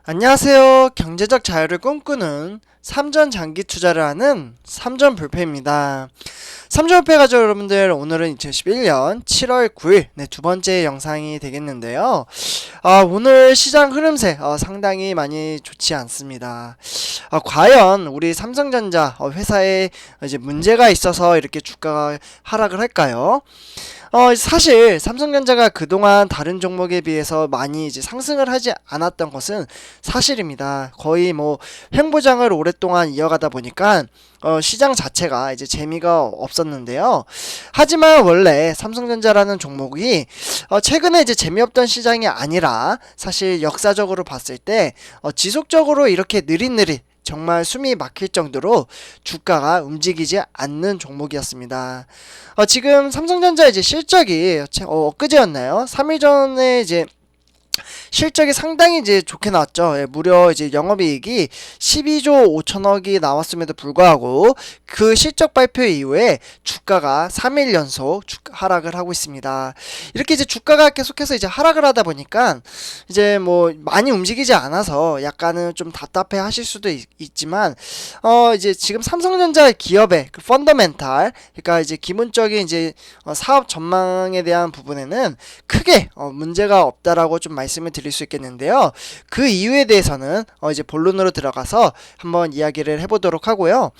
안녕하세요. 경제적 자유를 꿈꾸는 삼전 장기 투자를 하는 삼전 불패입니다. 삼전 불패 가족 여러분들, 오늘은 2011년 7월 9일 두 번째 영상이 되겠는데요. 오늘 시장 흐름세 상당히 많이 좋지 않습니다. 과연 우리 삼성전자 회사에 이제 문제가 있어서 이렇게 주가가 하락을 할까요? 사실 삼성전자가 그동안 다른 종목에 비해서 많이 이제 상승을 하지 않았던 것은 사실입니다. 거의 뭐 횡보장을 오랫동안 이어가다 보니까 시장 자체가 이제 재미가 없었는데요. 하지만 원래 삼성전자라는 종목이 최근에 이제 재미없던 시장이 아니라 사실 역사적으로 봤을 때 지속적으로 이렇게 느릿느릿 정말 숨이 막힐 정도로 주가가 움직이지 않는 종목이었습니다. 지금 삼성전자 이제 실적이 엊그제였나요? 3일 전에 이제 실적이 상당히 이제 좋게 나왔죠. 무려 이제 영업이익이 12조 5천억이 나왔음에도 불구하고 그 실적 발표 이후에 주가가 3일 연속 하락을 하고 있습니다. 이렇게 이제 주가가 계속해서 이제 하락을 하다 보니까 이제 뭐 많이 움직이지 않아서 약간은 좀 답답해 하실 수도 있지만 이제 지금 삼성전자 기업의 그 펀더멘탈, 그러니까 이제 기본적인 이제 사업 전망에 대한 부분에는 크게 문제가 없다라고 좀 말씀을 드릴 수 있겠는데요. 그 이유에 대해서는 이제 본론으로 들어가서 한번 이야기를 해보도록 하고요.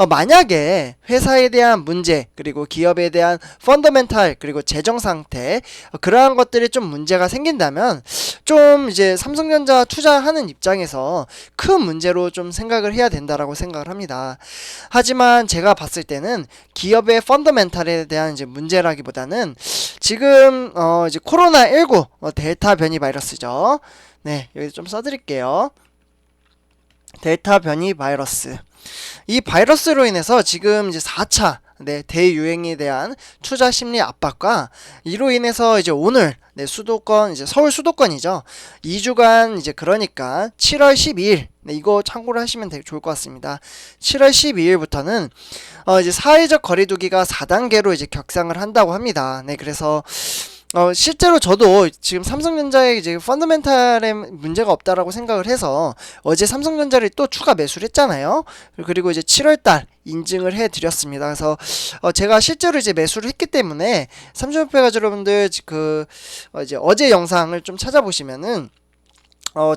만약에 회사에 대한 문제, 그리고 기업에 대한 펀더멘탈, 그리고 재정 상태, 그러한 것들이 좀 문제가 생긴다면 좀 이제 삼성전자 투자하는 입장에서 큰 문제로 좀 생각을 해야 된다라고 생각을 합니다. 하지만 제가 봤을 때는 기업의 펀더멘탈에 대한 이제 문제라기보다는 지금 이제 코로나19 델타 변이 바이러스죠. 네, 여기 좀 써드릴게요. 델타 변이 바이러스. 이 바이러스로 인해서 지금 이제 4차 대유행에 대한 투자 심리 압박과 이로 인해서 이제 오늘 수도권, 이제 서울 수도권이죠. 2주간 이제 그러니까 7월 12일 이거 참고를 하시면 되게 좋을 것 같습니다. 7월 12일부터는 이제 사회적 거리두기가 4단계로 이제 격상을 한다고 합니다. 그래서 실제로 저도 지금 삼성전자에 이제 펀더멘탈에 문제가 없다라고 생각을 해서 어제 삼성전자를 또 추가 매수를 했잖아요. 그리고 이제 7월달 인증을 해드렸습니다. 그래서 제가 실제로 이제 매수를 했기 때문에 삼성전자 가족 여러분들 이제 어제 영상을 좀 찾아보시면은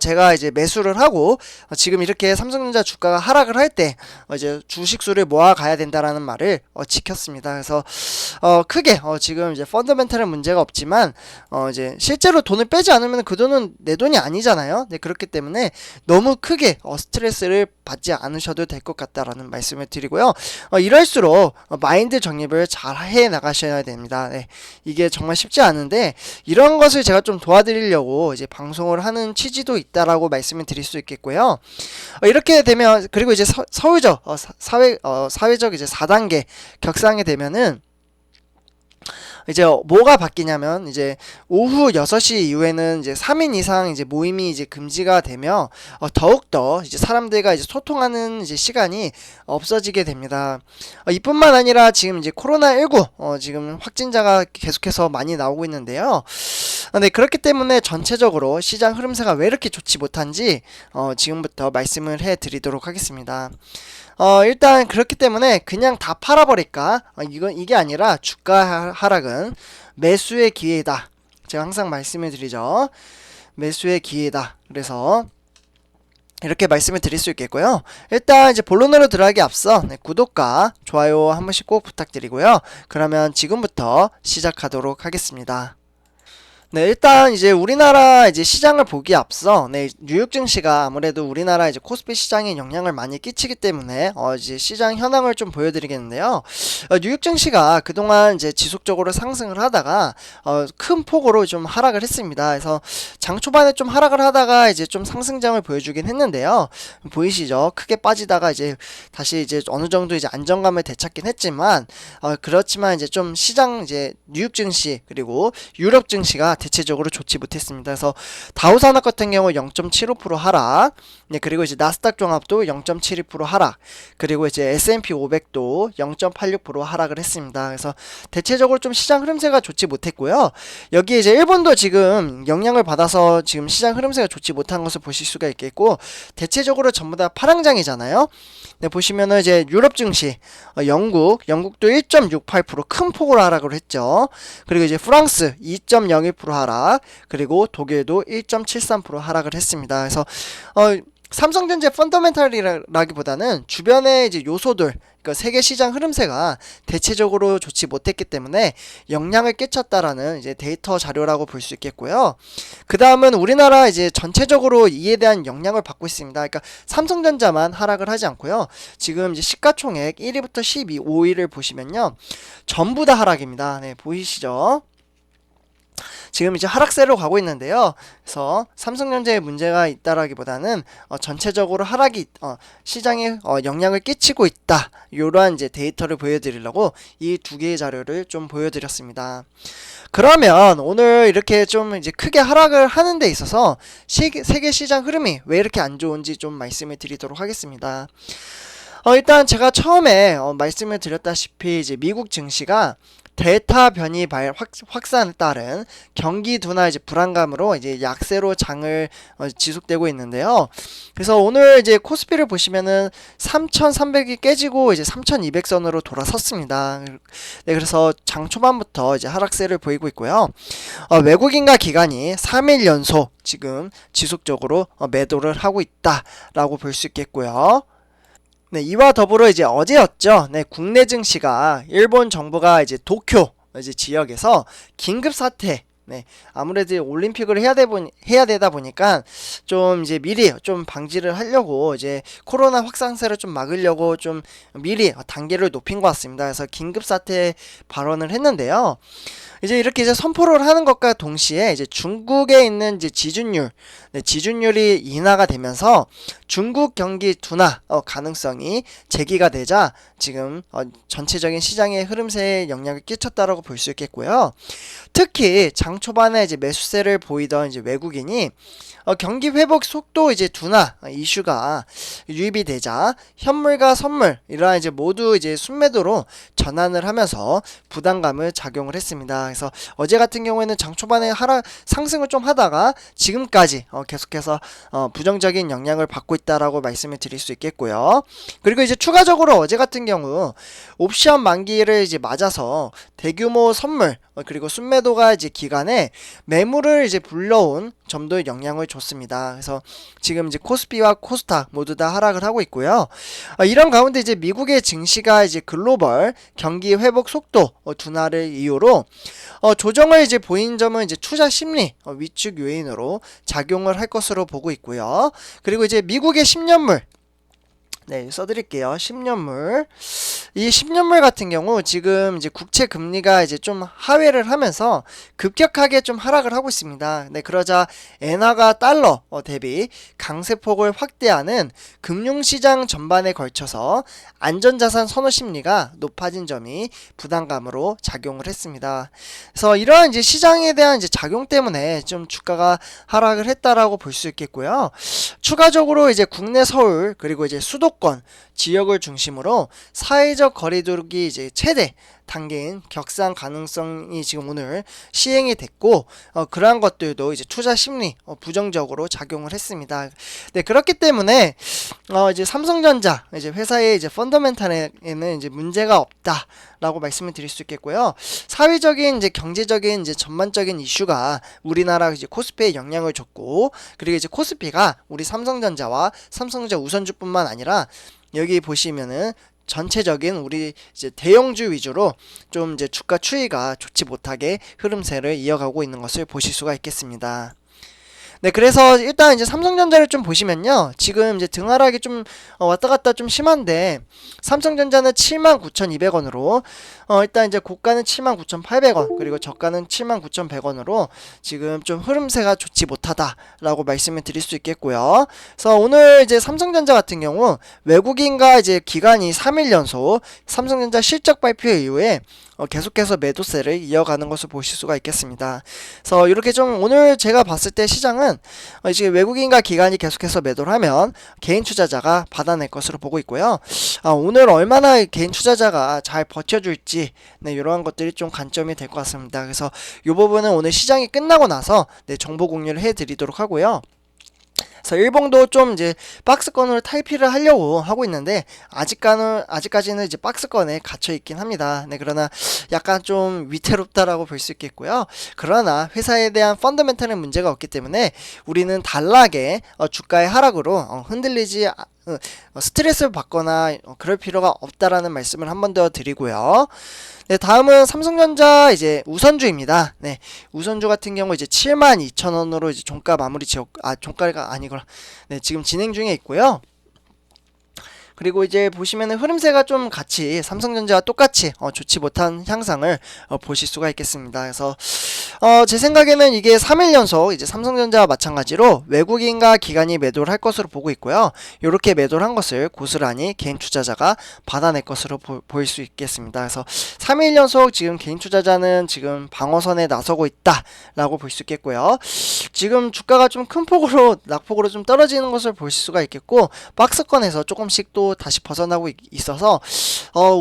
제가 이제 매수를 하고 지금 이렇게 삼성전자 주가가 하락을 할 때 이제 주식수를 모아 가야 된다라는 말을 지켰습니다. 그래서 크게 지금 이제 펀더멘탈은 문제가 없지만 이제 실제로 돈을 빼지 않으면 그 돈은 내 돈이 아니잖아요. 그렇기 때문에 너무 크게 스트레스를 받지 않으셔도 될 것 같다라는 말씀을 드리고요. 이럴수록 마인드 정립을 잘 해 나가셔야 됩니다. 이게 정말 쉽지 않은데 이런 것을 제가 좀 도와드리려고 이제 방송을 하는 취지도 있다라고 말씀을 드릴 수 있겠고요. 이렇게 되면, 그리고 이제 사회적 이제 4단계 격상이 되면은 이제 뭐가 바뀌냐면 이제 오후 6시 이후에는 이제 3인 이상 이제 모임이 이제 금지가 되며 더욱더 이제 사람들과 이제 소통하는 이제 시간이 없어지게 됩니다. 이뿐만 아니라 지금 이제 코로나19 지금 확진자가 계속해서 많이 나오고 있는데요. 그렇기 때문에 전체적으로 시장 흐름세가 왜 이렇게 좋지 못한지 지금부터 말씀을 해 드리도록 하겠습니다. 일단 그렇기 때문에 그냥 다 팔아버릴까? 이게 아니라 주가 하락은 매수의 기회다. 제가 항상 말씀을 드리죠. 매수의 기회다. 그래서 이렇게 말씀을 드릴 수 있겠고요. 일단 이제 본론으로 들어가기 앞서 구독과 좋아요 한 번씩 꼭 부탁드리고요. 그러면 지금부터 시작하도록 하겠습니다. 일단 이제 우리나라 이제 시장을 보기 앞서 뉴욕 증시가 아무래도 우리나라 이제 코스피 시장에 영향을 많이 끼치기 때문에 이제 시장 현황을 좀 보여드리겠는데요. 뉴욕 증시가 그동안 이제 지속적으로 상승을 하다가 큰 폭으로 좀 하락을 했습니다. 그래서 장 초반에 좀 하락을 하다가 이제 좀 상승장을 보여주긴 했는데요. 보이시죠? 크게 빠지다가 이제 다시 이제 어느 정도 이제 안정감을 되찾긴 했지만 그렇지만 이제 좀 시장 이제 뉴욕 증시 그리고 유럽 증시가 대체적으로 좋지 못했습니다. 그래서 다우산업 같은 경우 0.75% 하락, 네, 그리고 이제 나스닥 종합도 0.72% 하락, 그리고 이제 S&P 500도 0.86% 하락을 했습니다. 그래서 대체적으로 좀 시장 흐름세가 좋지 못했고요. 여기 이제 일본도 지금 영향을 받아서 지금 시장 흐름세가 좋지 못한 것을 보실 수가 있겠고, 대체적으로 전부 다 파랑장이잖아요. 네, 보시면은 이제 유럽 증시, 영국도 1.68% 큰 폭으로 하락을 했죠. 그리고 이제 프랑스 2.01% 하락, 그리고 독일도 1.73% 하락을 했습니다. 그래서 삼성전자 펀더멘탈이라기보다는 주변의 이제 요소들, 그러니까 세계 시장 흐름세가 대체적으로 좋지 못했기 때문에 영향을 끼쳤다라는 이제 데이터 자료라고 볼 수 있겠고요. 그 다음은 우리나라 이제 전체적으로 이에 대한 영향을 받고 있습니다. 그러니까 삼성전자만 하락을 하지 않고요. 지금 이제 시가총액 1위부터 15위를 보시면요, 전부 다 하락입니다. 네, 보이시죠? 지금 이제 하락세로 가고 있는데요. 그래서 삼성전자에 문제가 있다라기보다는 전체적으로 하락이 시장에 영향을 끼치고 있다. 이러한 이제 데이터를 보여드리려고 이 두 개의 자료를 좀 보여드렸습니다. 그러면 오늘 이렇게 좀 이제 크게 하락을 하는 데 있어서 세계 시장 흐름이 왜 이렇게 안 좋은지 좀 말씀을 드리도록 하겠습니다. 일단 제가 처음에 말씀을 드렸다시피 이제 미국 증시가 델타 변이 확산에 따른 경기 둔화 이제 불안감으로 이제 약세로 장을 지속되고 있는데요. 그래서 오늘 이제 코스피를 보시면은 3,300이 깨지고 이제 3,200선으로 돌아섰습니다. 네, 그래서 장 초반부터 이제 하락세를 보이고 있고요. 외국인과 기관이 3일 연속 지금 지속적으로 매도를 하고 있다라고 볼 수 있겠고요. 네, 이와 더불어 이제 어제였죠. 네, 국내 증시가 일본 정부가 이제 도쿄 이제 지역에서 긴급 사태, 네, 아무래도 올림픽을 해야 되다 보니까 좀 이제 미리 좀 방지를 하려고 이제 코로나 확산세를 좀 막으려고 좀 미리 단계를 높인 것 같습니다. 그래서 긴급 사태 발언을 했는데요. 이제 이렇게 이제 선포를 하는 것과 동시에 이제 중국에 있는 이제 지준율, 네, 지준율이 인하가 되면서 중국 경기 둔화 가능성이 제기가 되자 지금 전체적인 시장의 흐름세에 영향을 끼쳤다라고 볼 수 있겠고요. 특히 장 초반에 이제 매수세를 보이던 이제 외국인이 경기 회복 속도 이제 둔화 이슈가 유입이 되자 현물과 선물 이러한 이제 모두 이제 순매도로 전환을 하면서 부담감을 작용을 했습니다. 그래서 어제 같은 경우에는 장 초반에 상승을 좀 하다가 지금까지 계속해서 부정적인 영향을 받고 있다라고 말씀을 드릴 수 있겠고요. 그리고 이제 추가적으로 어제 같은 경우 옵션 만기를 이제 맞아서 대규모 선물 그리고 순매도가 이제 기간에 매물을 이제 불러온 점도 영향을 줬습니다. 그래서 지금 이제 코스피와 코스닥 모두 다 하락을 하고 있고요. 이런 가운데 이제 미국의 증시가 이제 글로벌 경기 회복 속도 둔화를 이유로 조정을 이제 보인 점은 이제 투자 심리 위축 요인으로 작용을 할 것으로 보고 있고요. 그리고 이제 미국의 10년물, 네, 써드릴게요. 10년물. 이 10년물 같은 경우 지금 이제 국채 금리가 이제 좀 하회를 하면서 급격하게 좀 하락을 하고 있습니다. 네, 그러자 엔화가 달러 대비 강세폭을 확대하는 금융시장 전반에 걸쳐서 안전자산 선호 심리가 높아진 점이 부담감으로 작용을 했습니다. 그래서 이러한 이제 시장에 대한 이제 작용 때문에 좀 주가가 하락을 했다라고 볼 수 있겠고요. 추가적으로 이제 국내 서울 그리고 이제 수도권 지역을 중심으로 사회적 거리두기 이제 최대 단계인 격상 가능성이 지금 오늘 시행이 됐고 그러한 것들도 이제 투자 심리 부정적으로 작용을 했습니다. 네, 그렇기 때문에 이제 삼성전자 이제 회사의 이제 펀더멘탈에는 이제 문제가 없다라고 말씀을 드릴 수 있겠고요. 사회적인 이제 경제적인 이제 전반적인 이슈가 우리나라 이제 코스피에 영향을 줬고, 그리고 이제 코스피가 우리 삼성전자와 삼성전자 우선주뿐만 아니라 여기 보시면은 전체적인 우리 이제 대형주 위주로 좀 이제 주가 추이가 좋지 못하게 흐름세를 이어가고 있는 것을 보실 수가 있겠습니다. 네, 그래서 일단 이제 삼성전자를 좀 보시면요, 지금 이제 등하락이 좀 왔다 갔다 좀 심한데, 삼성전자는 79,200원으로 일단 이제 고가는 79,800원 그리고 저가는 79,100원으로 지금 좀 흐름세가 좋지 못하다라고 말씀을 드릴 수 있겠고요. 그래서 오늘 이제 삼성전자 같은 경우 외국인과 이제 기관이 3일 연속 삼성전자 실적 발표 이후에 계속해서 매도세를 이어가는 것을 보실 수가 있겠습니다. 그래서 이렇게 좀 오늘 제가 봤을 때 시장은 이제 외국인과 기관이 계속해서 매도를 하면 개인 투자자가 받아낼 것으로 보고 있고요. 오늘 얼마나 개인 투자자가 잘 버텨줄지 네, 이러한 것들이 좀 관점이 될 것 같습니다. 그래서 이 부분은 오늘 시장이 끝나고 나서 네, 정보 공유를 해드리도록 하고요. 그래서 일봉도 좀 이제 박스권으로 탈피를 하려고 하고 있는데 아직까지는 이제 박스권에 갇혀 있긴 합니다. 네, 그러나 약간 좀 위태롭다라고 볼 수 있겠고요. 그러나 회사에 대한 펀더멘털은 문제가 없기 때문에 우리는 단락에 주가의 하락으로 흔들리지 스트레스를 받거나 그럴 필요가 없다라는 말씀을 한 번 더 드리고요. 네, 다음은 삼성전자 이제 우선주입니다. 네, 우선주 같은 경우 이제 72,000원으로 이제 종가 마무리 종가가 아니구나. 네, 지금 진행 중에 있고요. 그리고 이제 보시면은 흐름세가 좀 같이 삼성전자와 똑같이 좋지 못한 향상을 보실 수가 있겠습니다. 그래서 제 생각에는 이게 3일 연속 이제 삼성전자와 마찬가지로 외국인과 기관이 매도를 할 것으로 보고 있고요. 이렇게 매도를 한 것을 고스란히 개인 투자자가 받아낼 것으로 보일 수 있겠습니다. 그래서 3일 연속 지금 개인 투자자는 지금 방어선에 나서고 있다라고 볼 수 있겠고요. 지금 주가가 좀 큰 폭으로 낙폭으로 좀 떨어지는 것을 보실 수가 있겠고 박스권에서 조금씩 또 다시 벗어나고 있어서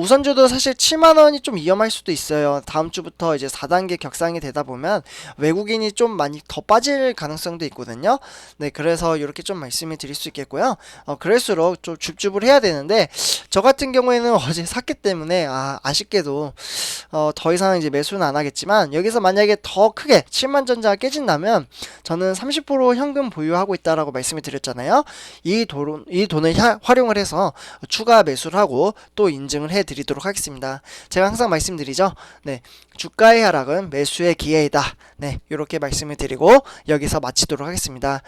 우선주도 사실 7만원이 좀 위험할 수도 있어요. 다음 주부터 이제 4단계 격상이 되다 보면 외국인이 좀 많이 더 빠질 가능성도 있거든요. 네, 그래서 이렇게 좀 말씀을 드릴 수 있겠고요. 그럴수록 좀 줍줍을 해야 되는데 저 같은 경우에는 어제 샀기 때문에 아쉽게도 더 이상 이제 매수는 안 하겠지만 여기서 만약에 더 크게 7만 전자가 깨진다면 저는 30% 현금 보유하고 있다라고 말씀을 드렸잖아요. 이 돈을 활용을 해서 추가 매수를 하고 또 인증을 해드리도록 하겠습니다. 제가 항상 말씀드리죠. 네, 주가의 하락은 매수의 기회이다. 네, 이렇게 말씀을 드리고 여기서 마치도록 하겠습니다.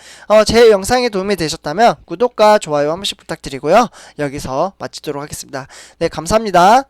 제 영상이 도움이 되셨다면 구독과 좋아요 한 번씩 부탁드리고요. 여기서 마치도록 하겠습니다. 네, 감사합니다.